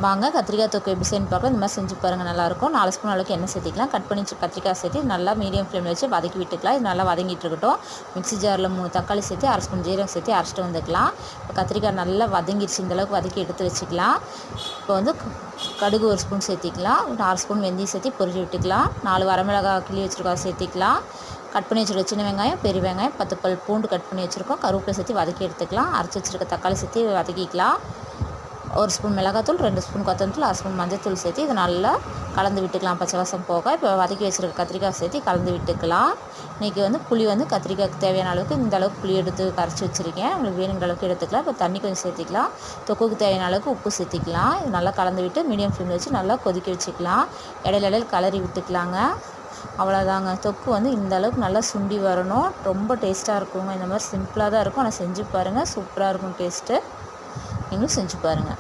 வாங்க கத்திரிக்காய் தொக்கு எப்படி செய்யணும் பார்க்கலாம். இந்த மாதிரி செஞ்சு பாருங்கள், நல்லாயிருக்கும். 4 ஸ்பூன் அளவுக்கு எண்ணெய் சேர்த்திக்கலாம். கட் பண்ணி கத்திரிக்காய் சேர்த்து நல்லா மீடியம் ஃப்ளேமில் வச்சு வதக்கி விட்டுக்கலாம். இது நல்லா வதங்கிட்டு இருக்கட்டும். மிக்ஸி ஜாரில் 3 தக்காளி சேர்த்து 1/2 ஸ்பூன் ஜீரகம் சேர்த்து அரைச்சிட்டு வந்துக்கலாம். இப்போ கத்திரிக்காய் நல்லா வதங்கிடுச்சு, இந்தளவுக்கு வதக்கி எடுத்து வச்சுக்கலாம். இப்போ வந்து கடுகு 1 ஸ்பூன் சேர்த்திக்கலாம். 1/2 ஸ்பூன் வெந்தயம் சேர்த்து பொரிச்சு விட்டுக்கலாம். 4 வரமிளகாய் கிள்ளி வச்சுருக்கோம் சேர்த்திக்கலாம். கட் பண்ணி வச்சுருக்க சின்ன வெங்காயம், பெரிய வெங்காயம், 10 பல் பூண்டு கட் பண்ணி வச்சுருக்கோம். கருவேப்பிலை சேர்த்து வதக்கி எடுத்துக்கலாம். அரைச்சி வச்சுருக்க தக்காளி சேர்த்து வதக்கிக்கலாம். 1 ஸ்பூன் மிளகாத்தூள், 2 ஸ்பூன் கொத்தமல்லி, 1 ஸ்பூன் மஞ்சள் சேர்த்து இதை நல்லா கலந்து விட்டுக்கலாம். பச்சை வாசம் போக இப்போ வதக்கி வச்சுருக்க கத்திரிக்காய் சேர்த்து கலந்து விட்டுக்கலாம். இன்றைக்கி வந்து புளி வந்து கத்திரிக்காய்க்கு தேவையான அளவுக்கு இந்த அளவுக்கு புளி எடுத்து கரைச்சி வச்சுருக்கேன். உங்களுக்கு வேணுங்கிற அளவுக்கு எடுத்துக்கலாம். இப்போ தண்ணி கொஞ்சம் சேர்த்திக்கலாம். தொக்குக்கு தேவையான அளவுக்கு உப்பு சேர்த்திக்கலாம். இது நல்லா கலந்து விட்டு மீடியம் ஃப்ளேமில் வச்சு நல்லா கொதிக்க வச்சுக்கலாம். இடையில கலரி விட்டுக்கலாங்க. அவ்வளோதாங்க. தொக்கு வந்து இந்த அளவுக்கு நல்லா சுண்டி வரணும். ரொம்ப டேஸ்ட்டாக இருக்குங்க. இந்த மாதிரி சிம்பிளாக தான் இருக்கும், ஆனால் செஞ்சு பாருங்கள், சூப்பராக இருக்கும் டேஸ்ட்டு. நீங்களும் செஞ்சு பாருங்கள்.